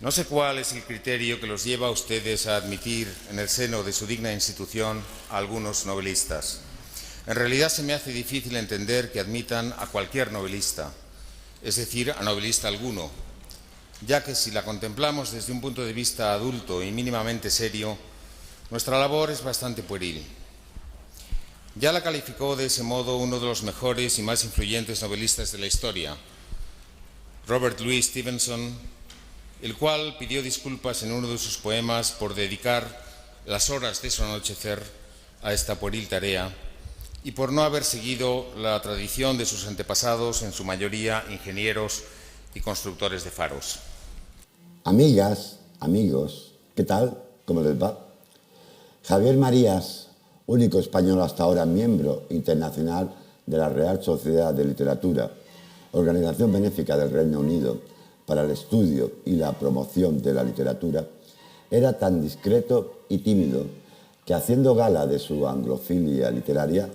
No sé cuál es el criterio que los lleva a ustedes a admitir en el seno de su digna institución a algunos novelistas. En realidad se me hace difícil entender que admitan a cualquier novelista, es decir, a novelista alguno, ya que si la contemplamos desde un punto de vista adulto y mínimamente serio, nuestra labor es bastante pueril. Ya la calificó de ese modo uno de los mejores y más influyentes novelistas de la historia, Robert Louis Stevenson, el cual pidió disculpas en uno de sus poemas por dedicar las horas de su anochecer a esta pueril tarea y por no haber seguido la tradición de sus antepasados, en su mayoría ingenieros y constructores de faros. Amigas, amigos, ¿qué tal? ¿Cómo les va? Javier Marías, único español hasta ahora miembro internacional de la Real Sociedad de Literatura, organización benéfica del Reino Unido para el estudio y la promoción de la literatura, era tan discreto y tímido que, haciendo gala de su anglofilia literaria,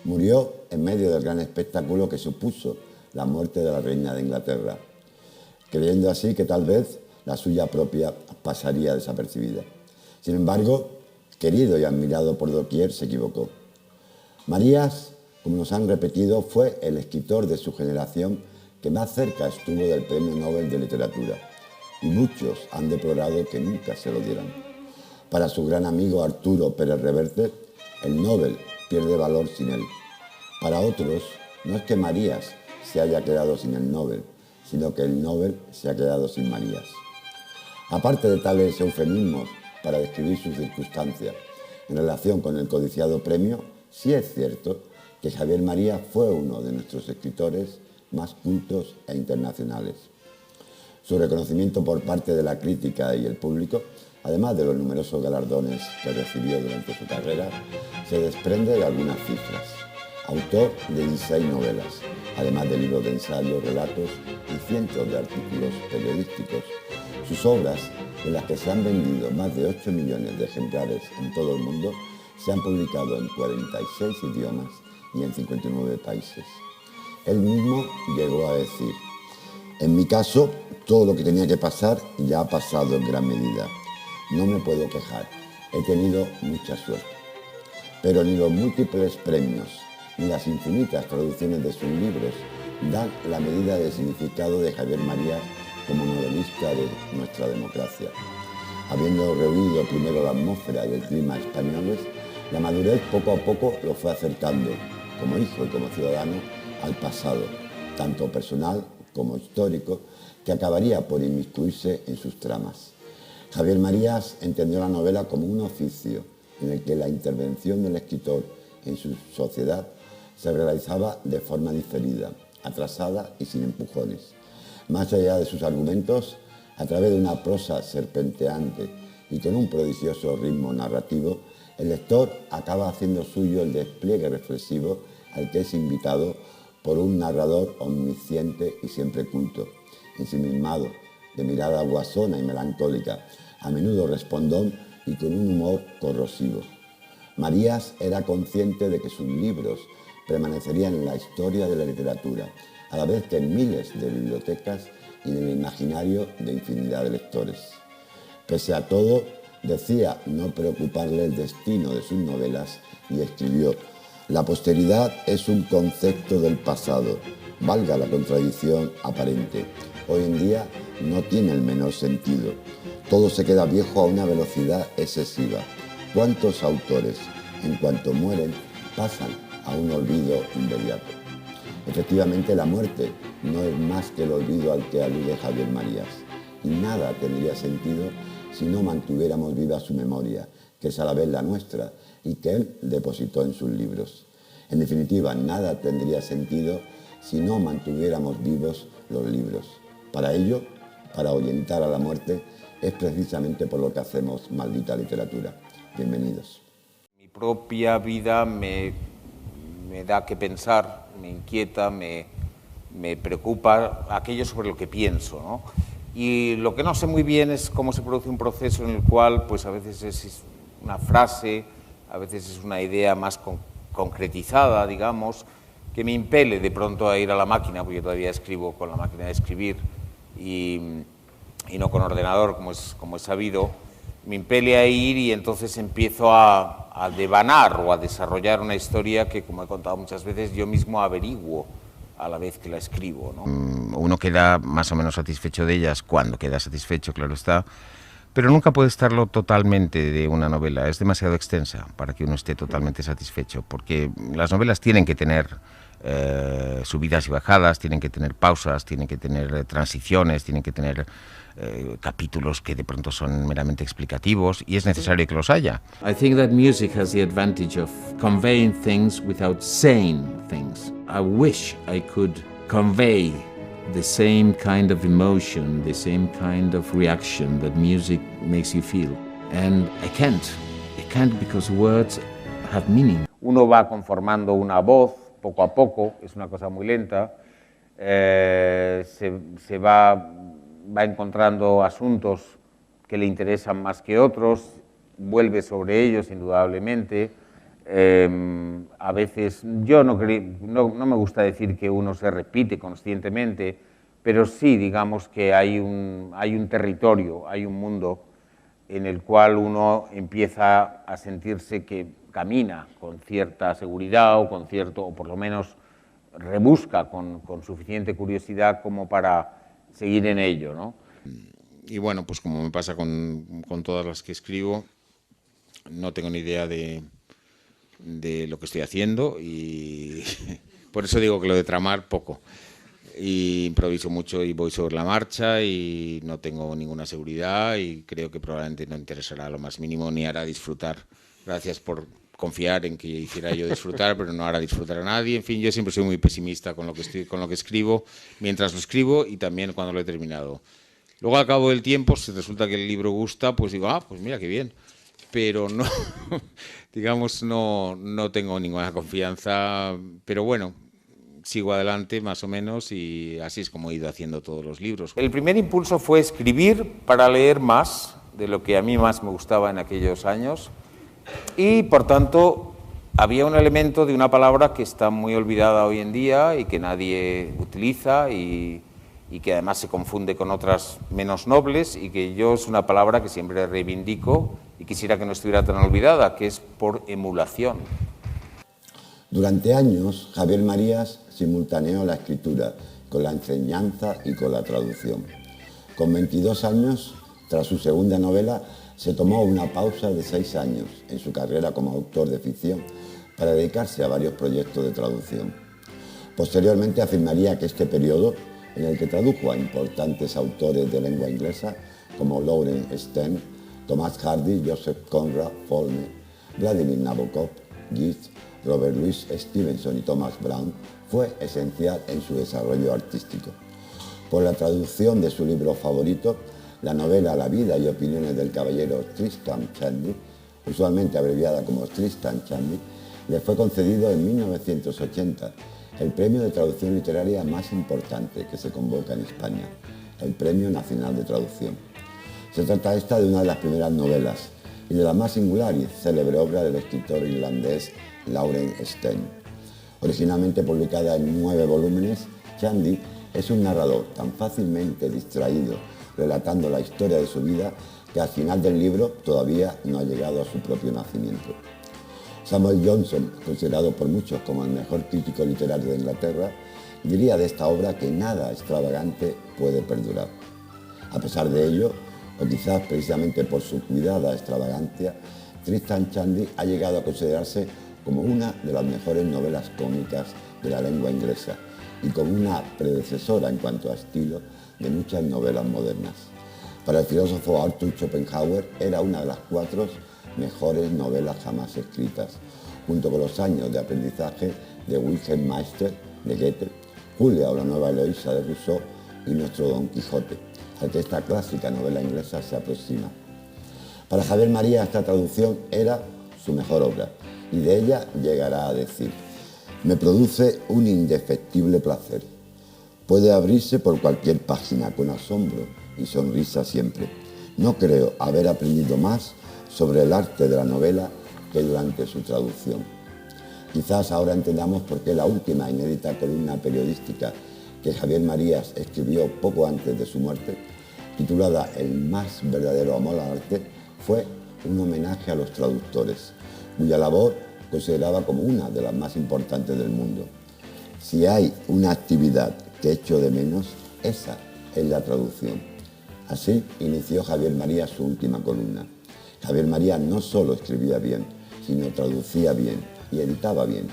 murió en medio del gran espectáculo que supuso la muerte de la reina de Inglaterra, creyendo así que tal vez la suya propia pasaría desapercibida. Sin embargo, querido y admirado por doquier, se equivocó. Marías, como nos han repetido, fue el escritor de su generación que más cerca estuvo del Premio Nobel de Literatura, y muchos han deplorado que nunca se lo dieran. Para su gran amigo Arturo Pérez Reverte, el Nobel pierde valor sin él. Para otros, no es que Marías se haya quedado sin el Nobel, sino que el Nobel se ha quedado sin Marías. Aparte de tales eufemismos para describir sus circunstancias en relación con el codiciado premio, sí es cierto que Javier Marías fue uno de nuestros escritores más cultos e internacionales. Su reconocimiento por parte de la crítica y el público, además de los numerosos galardones que recibió durante su carrera, se desprende de algunas cifras. Autor de 16 novelas, además de libros de ensayos, relatos y cientos de artículos periodísticos. Sus obras, de las que se han vendido más de 8 millones de ejemplares en todo el mundo, se han publicado en 46 idiomas y en 59 países. Él mismo llegó a decir: en mi caso, todo lo que tenía que pasar ya ha pasado en gran medida. No me puedo quejar, he tenido mucha suerte. Pero ni los múltiples premios, ni las infinitas traducciones de sus libros dan la medida de significado de Javier Marías como novelista de nuestra democracia. Habiendo reunido primero la atmósfera y el clima españoles, la madurez poco a poco lo fue acercando, como hijo y como ciudadano, al pasado, tanto personal como histórico, que acabaría por inmiscuirse en sus tramas. Javier Marías entendió la novela como un oficio en el que la intervención del escritor en su sociedad se realizaba de forma diferida, atrasada y sin empujones. Más allá de sus argumentos, a través de una prosa serpenteante y con un prodigioso ritmo narrativo, el lector acaba haciendo suyo el despliegue reflexivo al que es invitado por un narrador omnisciente y siempre culto, ensimismado, de mirada guasona y melancólica, a menudo respondón y con un humor corrosivo. Marías era consciente de que sus libros permanecerían en la historia de la literatura, a la vez que en miles de bibliotecas y en el imaginario de infinidad de lectores. Pese a todo, decía no preocuparle el destino de sus novelas y escribió: la posteridad es un concepto del pasado, valga la contradicción aparente. Hoy en día no tiene el menor sentido. Todo se queda viejo a una velocidad excesiva. ¿Cuántos autores, en cuanto mueren, pasan a un olvido inmediato? Efectivamente, la muerte no es más que el olvido al que alude Javier Marías, y nada tendría sentido si no mantuviéramos viva su memoria, que es a la vez la nuestra, y que él depositó en sus libros. En definitiva, nada tendría sentido si no mantuviéramos vivos los libros. Para ello, para ahuyentar a la muerte, es precisamente por lo que hacemos Maldita Literatura. Bienvenidos. Mi propia vida me da que pensar, me inquieta, me preocupa aquello sobre lo que pienso, ¿no? Y lo que no sé muy bien es cómo se produce un proceso en el cual, pues a veces es una frase, a veces es una idea más concretizada, digamos, que me impele de pronto a ir a la máquina, porque yo todavía escribo con la máquina de escribir, y y no con ordenador, como es sabido, me impele a ir y entonces empiezo a devanar o a desarrollar una historia que, como he contado muchas veces, yo mismo averiguo a la vez que la escribo, ¿no? Uno queda más o menos satisfecho de ellas cuando queda satisfecho, claro está, pero nunca puede estarlo totalmente de una novela. Es demasiado extensa para que uno esté totalmente satisfecho, porque las novelas tienen que tener subidas y bajadas, tienen que tener pausas, tienen que tener transiciones, tienen que tener capítulos que de pronto son meramente explicativos, y es necesario que los haya. I think that music has the advantage of conveying things without saying things. I wish I could convey the same kind of emotion, the same kind of reaction that music makes you feel. And I can't. I can't because words have meaning. Uno va conformando una voz poco a poco, es una cosa muy lenta, se va encontrando asuntos que le interesan más que otros, vuelve sobre ellos indudablemente. A veces, yo no me gusta decir que uno se repite conscientemente, pero sí, digamos que hay un territorio, hay un mundo en el cual uno empieza a sentirse que camina con cierta seguridad o por lo menos rebusca con suficiente curiosidad como para seguir en ello, ¿no? Y bueno, pues como me pasa con todas las que escribo, no tengo ni idea de lo que estoy haciendo, y por eso digo que lo de tramar poco. Y improviso mucho y voy sobre la marcha y no tengo ninguna seguridad, y creo que probablemente no interesará lo más mínimo ni hará disfrutar. Gracias por confiar en que hiciera yo disfrutar, pero no hará disfrutar a nadie. En fin, yo siempre soy muy pesimista con lo que escribo, mientras lo escribo y también cuando lo he terminado. Luego, al cabo del tiempo, si resulta que el libro gusta, pues digo, pues mira, qué bien. Pero no, digamos, no tengo ninguna confianza, pero bueno, sigo adelante más o menos, y así es como he ido haciendo todos los libros. El primer impulso fue escribir para leer más de lo que a mí más me gustaba en aquellos años, y por tanto había un elemento de una palabra que está muy olvidada hoy en día y que nadie utiliza y que además se confunde con otras menos nobles, y que yo es una palabra que siempre reivindico y quisiera que no estuviera tan olvidada, que es por emulación. Durante años, Javier Marías simultaneó la escritura con la enseñanza y con la traducción. Con 22 años, tras su segunda novela, se tomó una pausa de 6 años en su carrera como autor de ficción para dedicarse a varios proyectos de traducción. Posteriormente afirmaría que este periodo, en el que tradujo a importantes autores de lengua inglesa como Lawrence Stern, Thomas Hardy, Joseph Conrad, Faulkner, Vladimir Nabokov, Yeats, Robert Louis Stevenson y Thomas Brown, fue esencial en su desarrollo artístico. Por la traducción de su libro favorito, la novela La vida y opiniones del caballero Tristram Shandy, usualmente abreviada como Tristram Shandy, le fue concedido en 1980 el premio de traducción literaria más importante que se convoca en España, el Premio Nacional de Traducción. Se trata esta de una de las primeras novelas y de la más singular y célebre obra del escritor irlandés Lawrence Stern. Originalmente publicada en 9 volúmenes, Shandy es un narrador tan fácilmente distraído relatando la historia de su vida que al final del libro todavía no ha llegado a su propio nacimiento. Samuel Johnson, considerado por muchos como el mejor crítico literario de Inglaterra, diría de esta obra que nada extravagante puede perdurar. A pesar de ello, o quizás precisamente por su cuidada extravagancia, Tristram Shandy ha llegado a considerarse como una de las mejores novelas cómicas de la lengua inglesa y como una predecesora en cuanto a estilo de muchas novelas modernas. Para el filósofo Arthur Schopenhauer era una de las 4 mejores novelas jamás escritas, junto con Los años de aprendizaje de Wilhelm Meister de Goethe, Julia o la nueva Eloísa de Rousseau y Nuestro Don Quijote, al que esta clásica novela inglesa se aproxima. Para Javier Marías esta traducción era su mejor obra y de ella llegará a decir: me produce un indefectible placer. Puede abrirse por cualquier página con asombro y sonrisa siempre. No creo haber aprendido más sobre el arte de la novela que durante su traducción. Quizás ahora entendamos por qué la última inédita columna periodística que Javier Marías escribió poco antes de su muerte titulada El más verdadero amor al arte, fue un homenaje a los traductores, cuya labor consideraba como una de las más importantes del mundo. Si hay una actividad que echo de menos, esa es la traducción. Así inició Javier Marías su última columna. Javier Marías no solo escribía bien, sino traducía bien y editaba bien.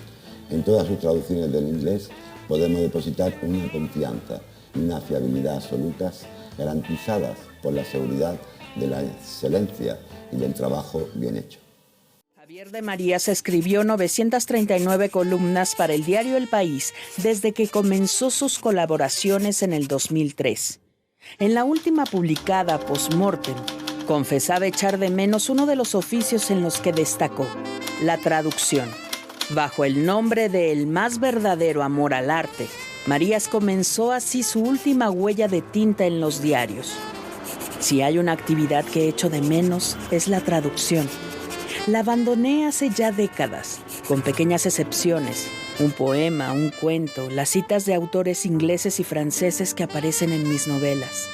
En todas sus traducciones del inglés podemos depositar una confianza y una fiabilidad absolutas garantizadas por la seguridad de la excelencia y del trabajo bien hecho. Javier de Marías escribió 939 columnas para el diario El País desde que comenzó sus colaboraciones en el 2003. En la última publicada, Postmortem, confesaba echar de menos uno de los oficios en los que destacó, la traducción. Bajo el nombre de El más verdadero amor al arte, Marías comenzó así su última huella de tinta en los diarios. Si hay una actividad que echo de menos, es la traducción. La abandoné hace ya décadas, con pequeñas excepciones, un poema, un cuento, las citas de autores ingleses y franceses que aparecen en mis novelas.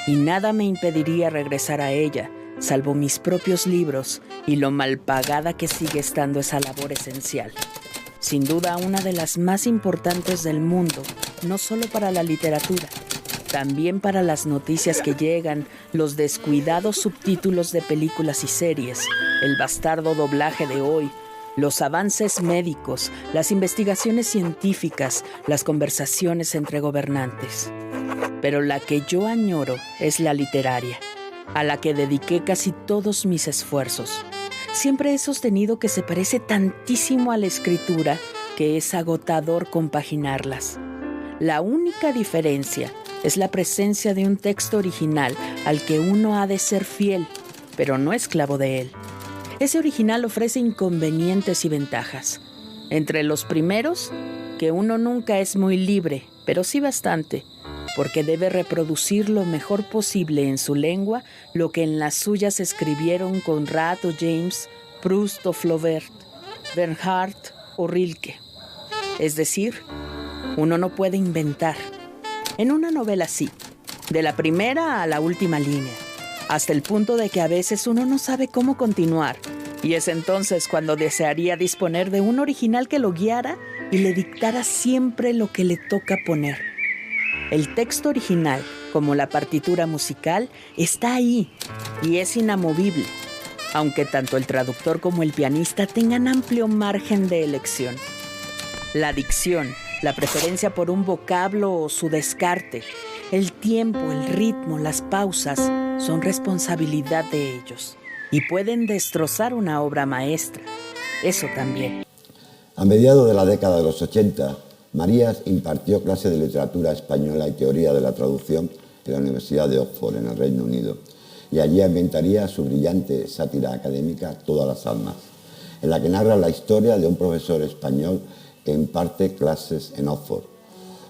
Y nada me impediría regresar a ella, salvo mis propios libros y lo mal pagada que sigue estando esa labor esencial. Sin duda una de las más importantes del mundo, no solo para la literatura, también para las noticias que llegan, los descuidados subtítulos de películas y series, el bastardo doblaje de hoy, los avances médicos, las investigaciones científicas, las conversaciones entre gobernantes. Pero la que yo añoro es la literaria, a la que dediqué casi todos mis esfuerzos. Siempre he sostenido que se parece tantísimo a la escritura que es agotador compaginarlas. La única diferencia es la presencia de un texto original al que uno ha de ser fiel, pero no esclavo de él. Ese original ofrece inconvenientes y ventajas. Entre los primeros, que uno nunca es muy libre, pero sí bastante, porque debe reproducir lo mejor posible en su lengua lo que en las suyas escribieron Conrad o James, Proust o Flaubert, Bernhardt o Rilke. Es decir, uno no puede inventar. En una novela sí, de la primera a la última línea, hasta el punto de que a veces uno no sabe cómo continuar, y es entonces cuando desearía disponer de un original que lo guiara y le dictara siempre lo que le toca poner. El texto original, como la partitura musical, está ahí y es inamovible, aunque tanto el traductor como el pianista tengan amplio margen de elección. La dicción, la preferencia por un vocablo o su descarte, el tiempo, el ritmo, las pausas, son responsabilidad de ellos y pueden destrozar una obra maestra. Eso también. A mediados de la década de los 80, Marías impartió clases de literatura española y teoría de la traducción en la Universidad de Oxford, en el Reino Unido, y allí inventaría su brillante sátira académica Todas las almas, en la que narra la historia de un profesor español que imparte clases en Oxford,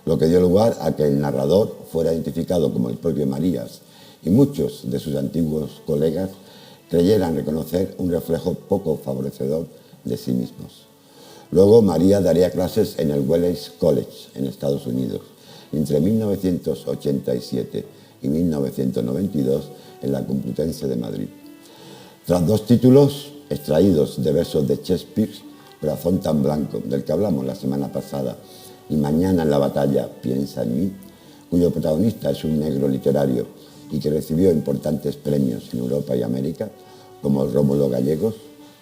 lo que dio lugar a que el narrador fuera identificado como el propio Marías y muchos de sus antiguos colegas creyeran reconocer un reflejo poco favorecedor de sí mismos. Luego Marías daría clases en el Wellesley College en Estados Unidos y entre 1987 y 1992 en la Complutense de Madrid. Tras dos títulos extraídos de versos de Shakespeare, Corazón tan blanco, del que hablamos la semana pasada, y Mañana en la batalla, piensa en mí, cuyo protagonista es un negro literario y que recibió importantes premios en Europa y América, como el Rómulo Gallegos,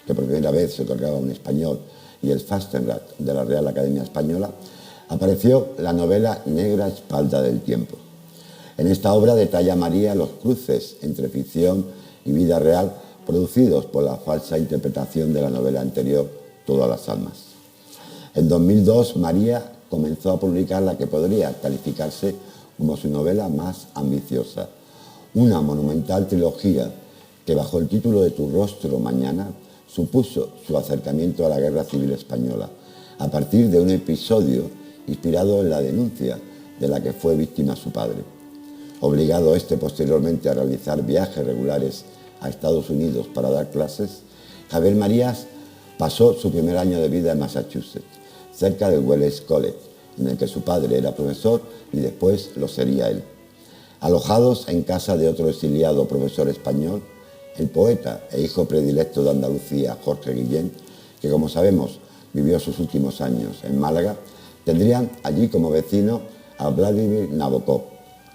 que por primera vez se otorgaba a un español, y el Fastenrath de la Real Academia Española, apareció la novela Negra espalda del tiempo. En esta obra detalla María los cruces entre ficción y vida real producidos por la falsa interpretación de la novela anterior, Todas las almas. En 2002, María comenzó a publicar la que podría calificarse como su novela más ambiciosa, una monumental trilogía que bajo el título de Tu rostro mañana supuso su acercamiento a la Guerra Civil Española, a partir de un episodio inspirado en la denuncia de la que fue víctima su padre. Obligado posteriormente a realizar viajes regulares a Estados Unidos para dar clases, Javier Marías pasó su primer año de vida en Massachusetts, cerca del Wellesley College, en el que su padre era profesor y después lo sería él. Alojados en casa de otro exiliado profesor español, el poeta e hijo predilecto de Andalucía, Jorge Guillén, que como sabemos vivió sus últimos años en Málaga, tendrían allí como vecino a Vladimir Nabokov,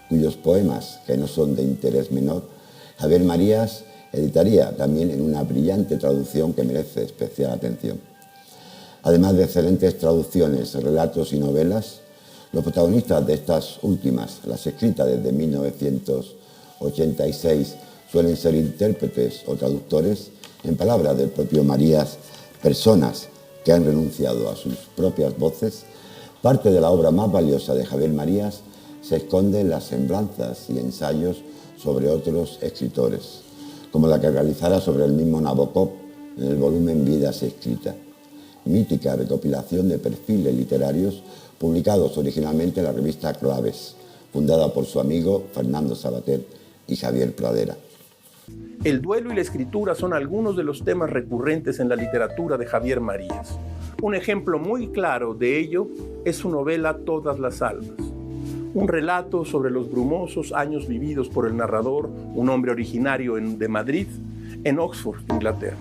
cuyos poemas, que no son de interés menor, Javier Marías editaría también en una brillante traducción que merece especial atención. Además de excelentes traducciones, relatos y novelas, los protagonistas de estas últimas, las escritas desde 1986, suelen ser intérpretes o traductores, en palabras del propio Marías, personas que han renunciado a sus propias voces. Parte de la obra más valiosa de Javier Marías se esconde en las semblanzas y ensayos sobre otros escritores, como la que realizara sobre el mismo Nabokov en el volumen Vidas Escritas, mítica recopilación de perfiles literarios publicados originalmente en la revista Claves, fundada por su amigo Fernando Savater y Javier Pradera. El duelo y la escritura son algunos de los temas recurrentes en la literatura de Javier Marías. Un ejemplo muy claro de ello es su novela Todas las almas, un relato sobre los brumosos años vividos por el narrador, un hombre originario de Madrid, en Oxford, Inglaterra.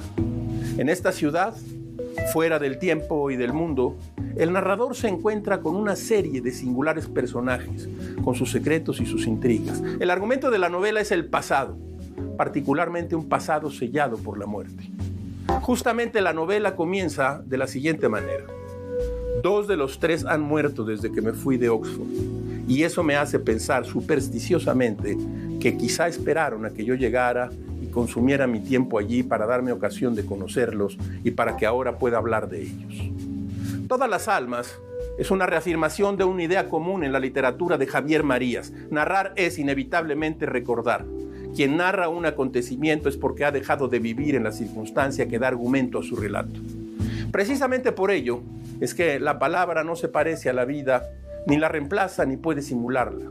En esta ciudad, fuera del tiempo y del mundo, el narrador se encuentra con una serie de singulares personajes, con sus secretos y sus intrigas. El argumento de la novela es el pasado, particularmente un pasado sellado por la muerte. Justamente la novela comienza de la siguiente manera. 2 de los 3 han muerto desde que me fui de Oxford, y eso me hace pensar supersticiosamente que quizá esperaron a que yo llegara y consumiera mi tiempo allí para darme ocasión de conocerlos y para que ahora pueda hablar de ellos. Todas las almas es una reafirmación de una idea común en la literatura de Javier Marías. Narrar es inevitablemente recordar. Quien narra un acontecimiento es porque ha dejado de vivir en la circunstancia que da argumento a su relato. Precisamente por ello es que la palabra no se parece a la vida, ni la reemplaza ni puede simularla.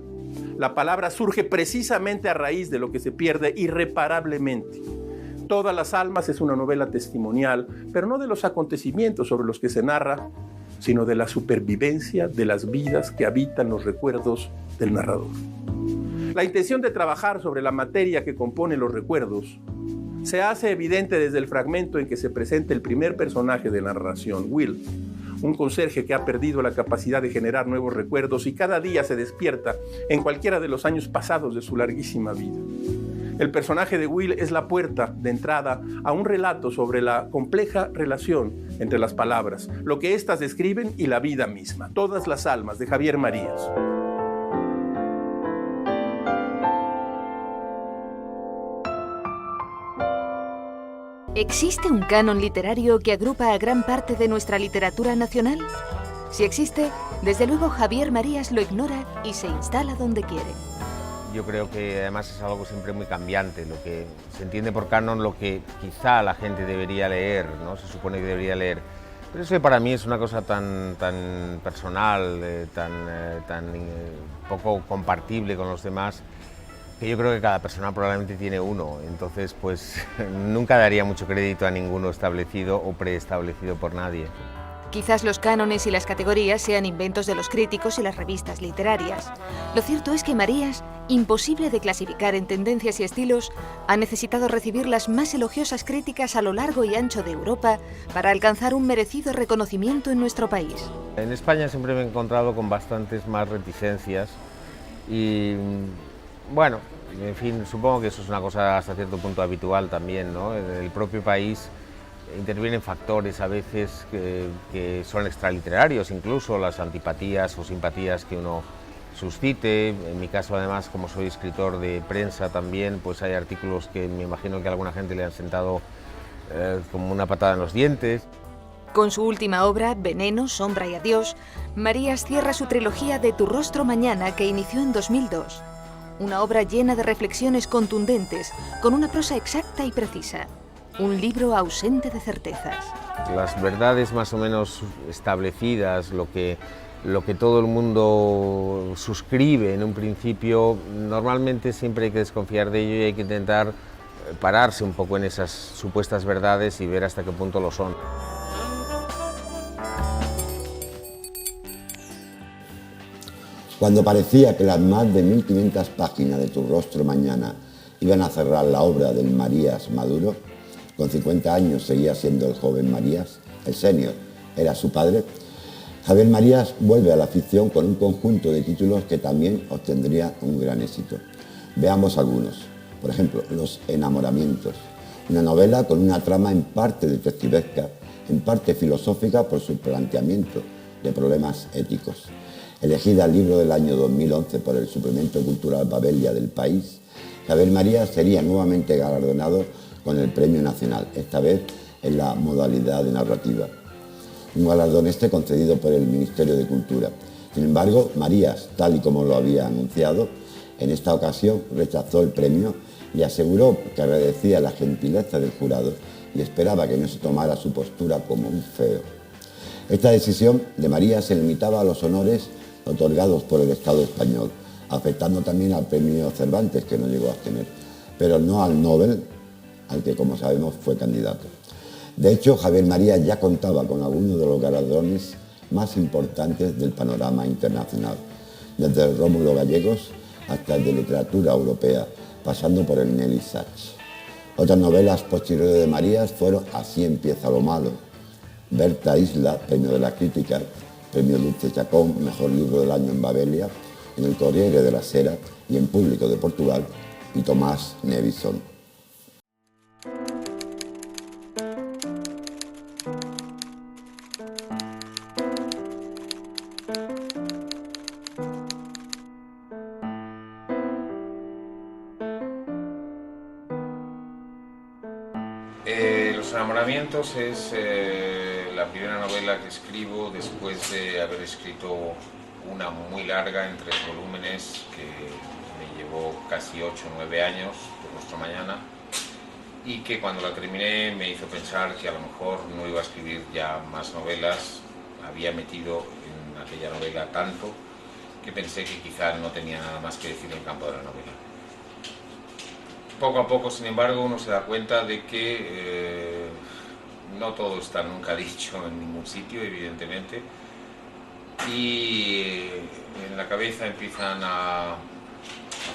La palabra surge precisamente a raíz de lo que se pierde irreparablemente. Todas las almas es una novela testimonial, pero no de los acontecimientos sobre los que se narra, sino de la supervivencia de las vidas que habitan los recuerdos del narrador. La intención de trabajar sobre la materia que compone los recuerdos se hace evidente desde el fragmento en que se presenta el primer personaje de la narración, Will, un conserje que ha perdido la capacidad de generar nuevos recuerdos y cada día se despierta en cualquiera de los años pasados de su larguísima vida. El personaje de Will es la puerta de entrada a un relato sobre la compleja relación entre las palabras, lo que éstas describen y la vida misma. Todas las almas, de Javier Marías. ¿Existe un canon literario que agrupa a gran parte de nuestra literatura nacional? Si existe, desde luego Javier Marías lo ignora y se instala donde quiere. Yo creo que además es algo siempre muy cambiante, lo que se entiende por canon, lo que quizá la gente debería leer, ¿no? Se supone que debería leer. Pero eso para mí es una cosa tan personal, tan poco compartible con los demás, que yo creo que cada persona probablemente tiene uno, entonces pues nunca daría mucho crédito a ninguno establecido o preestablecido por nadie. Quizás los cánones y las categorías sean inventos de los críticos y las revistas literarias. Lo cierto es que Marías, imposible de clasificar en tendencias y estilos, ha necesitado recibir las más elogiosas críticas a lo largo y ancho de Europa para alcanzar un merecido reconocimiento en nuestro país. En España siempre me he encontrado con bastantes más reticencias y bueno, en fin, supongo que eso es una cosa hasta cierto punto habitual también, ¿no? En el propio país intervienen factores a veces que son extraliterarios, incluso las antipatías o simpatías que uno suscite. En mi caso, además, como soy escritor de prensa también, pues hay artículos que me imagino que a alguna gente le han sentado como una patada en los dientes. Con su última obra, Veneno, Sombra y Adiós, Marías cierra su trilogía de Tu rostro mañana, que inició en 2002. Una obra llena de reflexiones contundentes, con una prosa exacta y precisa. Un libro ausente de certezas. Las verdades más o menos establecidas, lo que todo el mundo suscribe en un principio, normalmente siempre hay que desconfiar de ello y hay que intentar pararse un poco en esas supuestas verdades y ver hasta qué punto lo son. Cuando parecía que las más de 1500 páginas de Tu rostro mañana iban a cerrar la obra del Marías maduro, con 50 años seguía siendo el joven Marías, el senior era su padre, Javier Marías vuelve a la ficción con un conjunto de títulos que también obtendría un gran éxito. Veamos algunos. Por ejemplo, Los enamoramientos, una novela con una trama en parte detectivesca, en parte filosófica por su planteamiento de problemas éticos. Elegida al libro del año 2011 por el suplemento cultural Babelia del País, Javier Marías sería nuevamente galardonado con el Premio Nacional, esta vez en la modalidad de narrativa. Un galardón concedido por el Ministerio de Cultura. Sin embargo, Marías, tal y como lo había anunciado, en esta ocasión rechazó el premio y aseguró que agradecía la gentileza del jurado y esperaba que no se tomara su postura como un feo. Esta decisión de Marías se limitaba a los honores otorgados por el Estado español, afectando también al premio Cervantes, que no llegó a obtener, pero no al Nobel, al que, como sabemos, fue candidato. De hecho, Javier Marías ya contaba con algunos de los galardones más importantes del panorama internacional, desde el Rómulo Gallegos hasta el de literatura europea, pasando por el Nelly Sachs. Otras novelas posteriores de Marías fueron Así empieza lo malo, Berta Isla, premio de la crítica, premio Dulce Chacón, mejor libro del año en Babelia, en el Corriere de la Sera y en Público de Portugal, y Tomás Nevison. Los enamoramientos es la primera novela que escribo después de haber escrito una muy larga en 3 volúmenes que me llevó casi 8 o 9 años, Tu rostro mañana, y que cuando la terminé me hizo pensar que a lo mejor no iba a escribir ya más novelas. Había metido en aquella novela tanto que pensé que quizá no tenía nada más que decir en el campo de la novela. Poco a poco, sin embargo, uno se da cuenta de que no todo está nunca dicho en ningún sitio, evidentemente, y en la cabeza empiezan a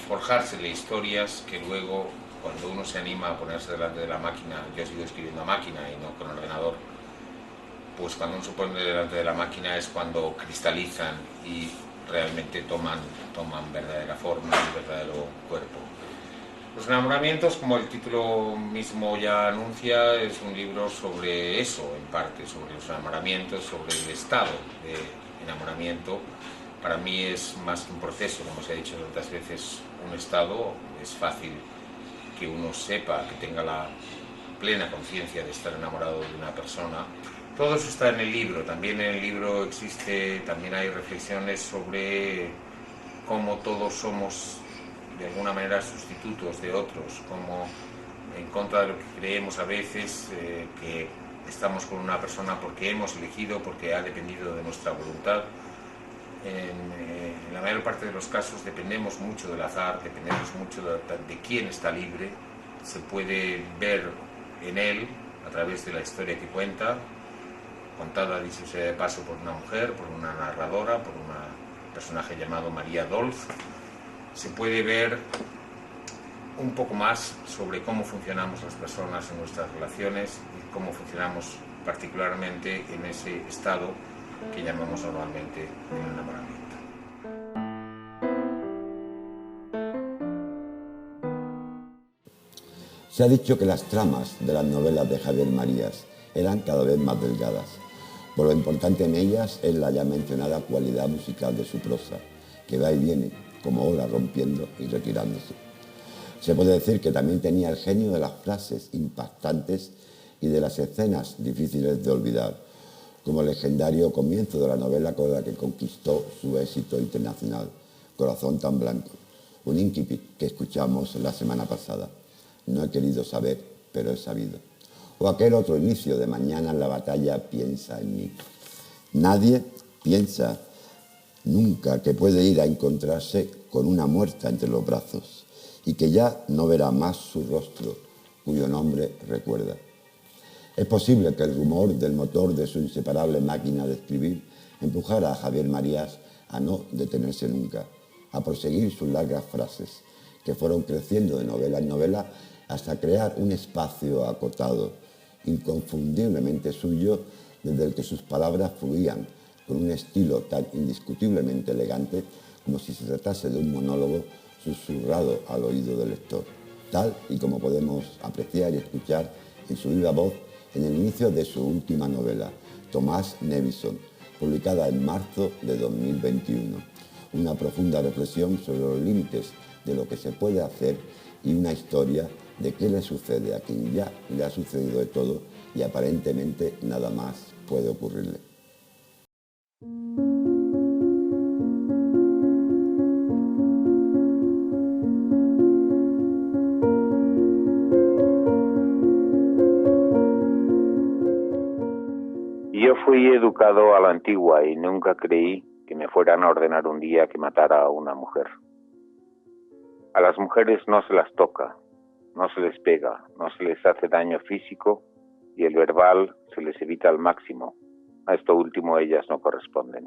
forjársele historias que luego, cuando uno se anima a ponerse delante de la máquina, yo sigo escribiendo a máquina y no con ordenador, pues cuando uno se pone delante de la máquina es cuando cristalizan y realmente toman verdadera forma y verdadero cuerpo. Los enamoramientos, como el título mismo ya anuncia, es un libro sobre eso, en parte, sobre los enamoramientos, sobre el estado de enamoramiento. Para mí es más que un proceso, como se ha dicho tantas veces, un estado. Es fácil que uno sepa, que tenga la plena conciencia de estar enamorado de una persona. Todo eso está en el libro. También en el libro también hay reflexiones sobre cómo todos somos de alguna manera sustitutos de otros, como en contra de lo que creemos a veces, que estamos con una persona porque hemos elegido, porque ha dependido de nuestra voluntad. En la mayor parte de los casos dependemos mucho del azar, dependemos mucho de quién está libre. Se puede ver en él, a través de la historia que cuenta, contada, dicho sea de paso, por una mujer, por una narradora, por un personaje llamado María Dolz. Se puede ver un poco más sobre cómo funcionamos las personas en nuestras relaciones y cómo funcionamos particularmente en ese estado que llamamos normalmente el enamoramiento. Se ha dicho que las tramas de las novelas de Javier Marías eran cada vez más delgadas. Por lo importante en ellas es la ya mencionada cualidad musical de su prosa, que va y viene, como ola rompiendo y retirándose. Se puede decir que también tenía el genio de las frases impactantes y de las escenas difíciles de olvidar, como el legendario comienzo de la novela con la que conquistó su éxito internacional, Corazón tan blanco, un incipit que escuchamos la semana pasada. No he querido saber, pero he sabido. O aquel otro inicio de Mañana en la batalla piensa en mí. Nadie piensa nunca que puede ir a encontrarse con una muerta entre los brazos y que ya no verá más su rostro, cuyo nombre recuerda. Es posible que el rumor del motor de su inseparable máquina de escribir empujara a Javier Marías a no detenerse nunca, a proseguir sus largas frases, que fueron creciendo de novela en novela hasta crear un espacio acotado, inconfundiblemente suyo, desde el que sus palabras fluían con un estilo tan indiscutiblemente elegante como si se tratase de un monólogo susurrado al oído del lector, tal y como podemos apreciar y escuchar en su viva voz en el inicio de su última novela, Tomás Nevison, publicada en marzo de 2021. Una profunda reflexión sobre los límites de lo que se puede hacer y una historia de qué le sucede a quien ya le ha sucedido de todo y aparentemente nada más puede ocurrirle. Yo fui educado a la antigua y nunca creí que me fueran a ordenar un día que matara a una mujer. A las mujeres no se las toca, no se les pega, no se les hace daño físico y el verbal se les evita al máximo. A esto último ellas no corresponden.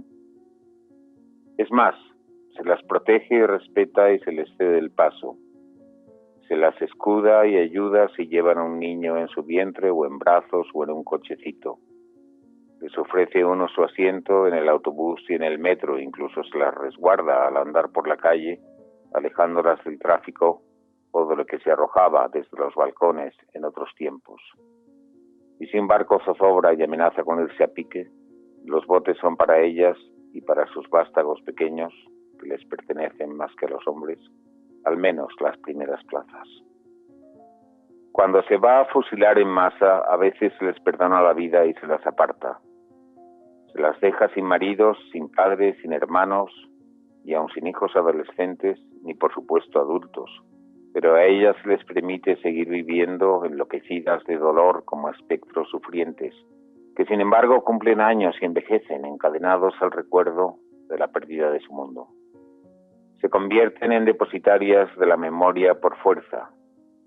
Es más, se las protege y respeta y se les cede el paso. Se las escuda y ayuda si llevan a un niño en su vientre o en brazos o en un cochecito. Les ofrece uno su asiento en el autobús y en el metro, incluso se las resguarda al andar por la calle, alejándolas del tráfico o de lo que se arrojaba desde los balcones en otros tiempos. Y si un barco zozobra y amenaza con irse a pique, los botes son para ellas y para sus vástagos pequeños, que les pertenecen más que a los hombres, al menos las primeras plazas. Cuando se va a fusilar en masa, a veces se les perdona la vida y se las aparta. Se las deja sin maridos, sin padres, sin hermanos y aun sin hijos adolescentes, ni por supuesto adultos. Pero a ellas se les permite seguir viviendo enloquecidas de dolor como espectros sufrientes, que sin embargo cumplen años y envejecen encadenados al recuerdo de la pérdida de su mundo. Se convierten en depositarias de la memoria por fuerza.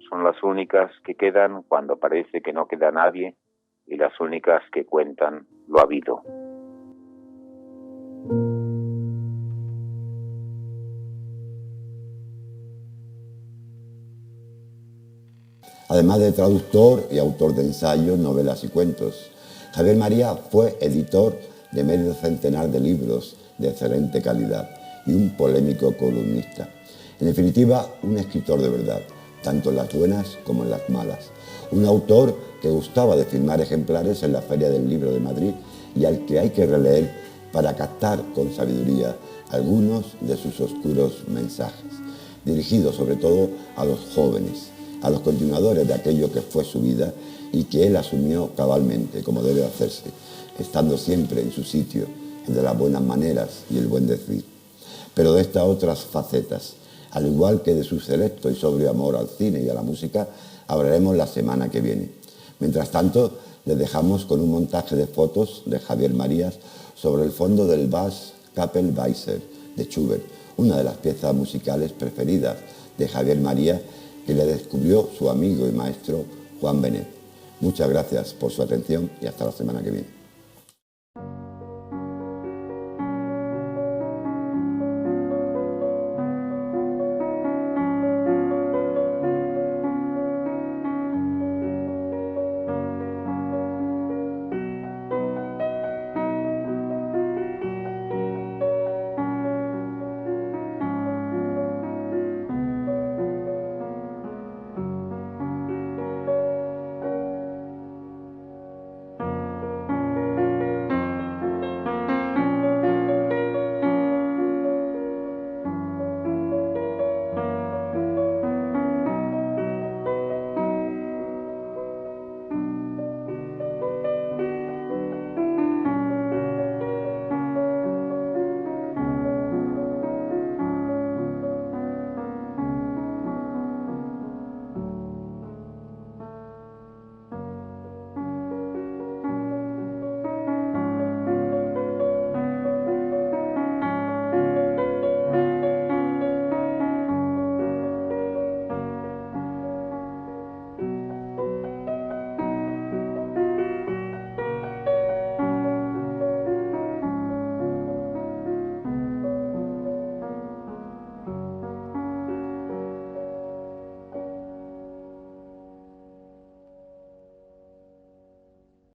Son las únicas que quedan cuando parece que no queda nadie y las únicas que cuentan lo habido. Además de traductor y autor de ensayos, novelas y cuentos, Javier Marías fue editor de medio centenar de libros de excelente calidad y un polémico columnista. En definitiva, un escritor de verdad, tanto en las buenas como en las malas. Un autor que gustaba de firmar ejemplares en la Feria del Libro de Madrid y al que hay que releer para captar con sabiduría algunos de sus oscuros mensajes, dirigidos sobre todo a los jóvenes, a los continuadores de aquello que fue su vida y que él asumió cabalmente, como debe hacerse, estando siempre en su sitio, el de las buenas maneras y el buen decir. Pero de estas otras facetas, al igual que de su selecto y sobrio amor al cine y a la música, hablaremos la semana que viene. Mientras tanto, les dejamos con un montaje de fotos de Javier Marías sobre el fondo del Vals Kapellweiser de Schubert, una de las piezas musicales preferidas de Javier Marías, que le descubrió su amigo y maestro Juan Benet. Muchas gracias por su atención y hasta la semana que viene.